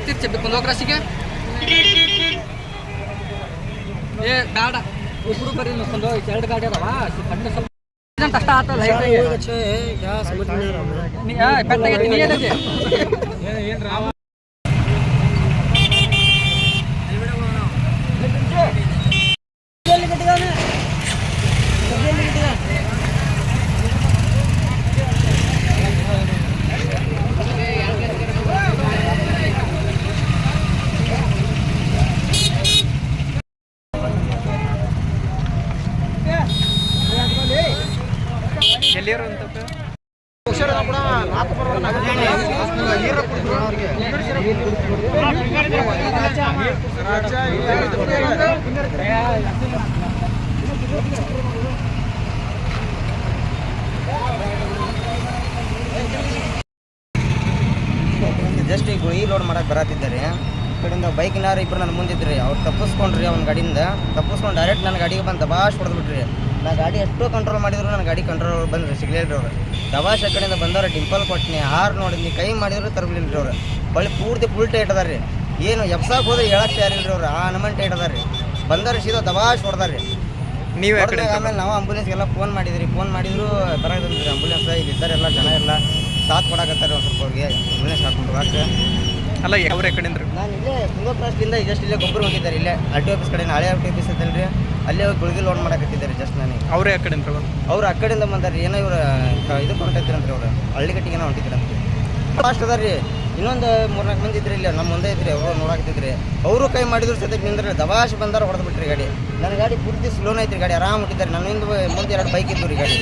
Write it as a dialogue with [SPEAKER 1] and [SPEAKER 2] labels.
[SPEAKER 1] ತೀರ್ಚಬೇಕು ಕುಂದೋಗ್ರಾಸಿಗೆ ಏ ಬೇಡ ಇಬ್ರು ಬರೀ ಒಂದು 2 ಗಾಡಿ ಅದಾವ ಕಣ್ಣು ಸ್ವಲ್ಪ ಅಷ್ಟ ಆತಲ್ಲ ಪೆಟ್ಟಾಗೈತಿ ನೀ ಏನಿದೆ
[SPEAKER 2] ಎಲ್ಲಿಯರು ಅಂತ
[SPEAKER 3] ಜಸ್ಟ್ ಈಗ ಗುಳಿ ಲೋಡ್ ಮಾಡಕ್ಕೆ ಬರತ್ತಿದ್ದಾರೆ ಈ ಕಡೆಯಿಂದ ಬೈಕ್ನಾರು ಇಬ್ಬರು ನನ್ನ ಮುಂದಿದ್ರಿ ಅವ್ರು ತಪ್ಪಿಸ್ಕೊಂಡ್ರಿ ಅವ್ನ ಗಾಡಿಯಿಂದ ತಪ್ಪಿಸ್ಕೊಂಡು ಡೈರೆಕ್ಟ್ ನನ್ನ ಗಾಡಿಗೆ ಬಂದು ದಬಾಶ್ ಹೊಡೆದ್ಬಿಟ್ರಿ ನಾ ಗಾಡಿ ಎಷ್ಟೋ ಕಂಟ್ರೋಲ್ ಮಾಡಿದ್ರು ನನ್ನ ಗಾಡಿ ಕಂಟ್ರೋಲ್ ಬಂದ್ರಿ ಸಿಗ್ಲಿಲ್ರಿ ಅವ್ರು ದಬಾಶ್ ಆ ಕಡೆಯಿಂದ ಬಂದವ್ರು ಡಿಂಪಲ್ ಕೊಟ್ಟಿನಿ ಹಾರ್ ನೋಡಿದ್ನಿ ಕೈ ಮಾಡಿದ್ರು ತರಲಿಲ್ರಿ ಅವ್ರು ಬಳಿ ಪೂರ್ತಿ ಫುಲ್ ಟೈಟ್ ಅದಾರ ರೀ ಏನು ಎಬ್ಸಾಕ್ ಹೋದ್ರೆ ಹೇಳಕ್ಕೆ ಯಾರಿಲ್ರಿ ಅವ್ರು ಆ ನಮನ್ ಟೈಟ್ ಅದಾರ ರೀ ಬಂದವ್ರಿ ಸೀದಾ ದಬಾಶ್ ಹೊಡೆದಾರ್ರಿ
[SPEAKER 2] ನೀವು
[SPEAKER 3] ಆಮೇಲೆ ನಾವು ಆಂಬುಲೆನ್ಸ್ಗೆಲ್ಲ ಫೋನ್ ಮಾಡಿದ್ರು ಬರೋದಂದ್ರಿ ಆಂಬುಲೆನ್ಸ್ ಇಲ್ಲಿ ಇದ್ದಾರೆಲ್ಲ ಜನ ಎಲ್ಲ ಸಾಥ್ ಕೊಡಕತ್ತಾರೆ ಒಂದು ಸ್ವಲ್ಪ ಅವ್ರಿಗೆ ಆಂಬುಲೆನ್ಸ್ ಹಾಕೊಂಡು ಹೋಗಕ್ಕೆ
[SPEAKER 2] ಅಲ್ಲ ಅವ್ರ ಕಡೆಯಿಂದ
[SPEAKER 3] ನಾನು ಇಲ್ಲೇ ಕುಂದೋಪ್ರಾಸ್ಲಿಂದ ಜಸ್ಟ್ ಇಲ್ಲೇ ಗೊಬ್ಬರ ಹೋಗಿದ್ದಾರೆ ಇಲ್ಲೇ ಆರ್ ಟಿ ಆಫೀಸ್ ಕಡೆ ಹಳೆ ಆರ್ ಟಿ ಆಫೀಸ್ ಐತಲ್ರಿ ಅಲ್ಲೇ ಹೋಗಿ ಗುಳಿಗೆ ಲೋಡ್ ಮಾಡಕತ್ತಿದ್ದಾರೆ ಜಸ್ಟ್ ನನಗೆ
[SPEAKER 2] ಅವ್ರೇ ಆ ಕಡೆಯಿಂದ
[SPEAKER 3] ಅವ್ರು ಆ ಕಡೆಯಿಂದ ಬಂದಾರೆ ಏನೋ ಇವ್ರು ಇದಕ್ಕೆ ಹೊಂಟಿದ್ರಂತ್ರಿ ಅವ್ರು ಹಳ್ಳಿಗಟ್ಟಿಗೆ ಹೊಂಟಿದ್ರಂತೆ ಫಾಸ್ಟ್ ಅದಾರ ರೀ ಇನ್ನೊಂದು 3-4 ಮಂದಿ ಇದ್ರಿ ಇಲ್ಲ ನಮ್ಮ ಮುಂದೆ ಇದ್ರಿ ಅವರು ನೋಡಾಕತ್ತಿದ್ರಿ ಅವರು ಕೈ ಮಾಡಿದ್ರು ಸದ್ಯಕ್ಕೆ ನಿಂದ್ರೆ ದಬಾಶ್ ಬಂದಾರ ಹೊಡೆದ್ಬಿಟ್ರಿ ಗಾಡಿ ನನ್ನ ಗಾಡಿ ಪೂರ್ತಿ ಸ್ಲೋನ್ ಐತ್ರಿ ಗಾಡಿ ಆರಾಮ್ ಹೊಟ್ಟಿದ್ದಾರೆ ನನ್ನಿಂದ ಮುಂದೆ 2 ಬೈಕ್ ಇದ್ದು ರೀ ಗಾಡಿ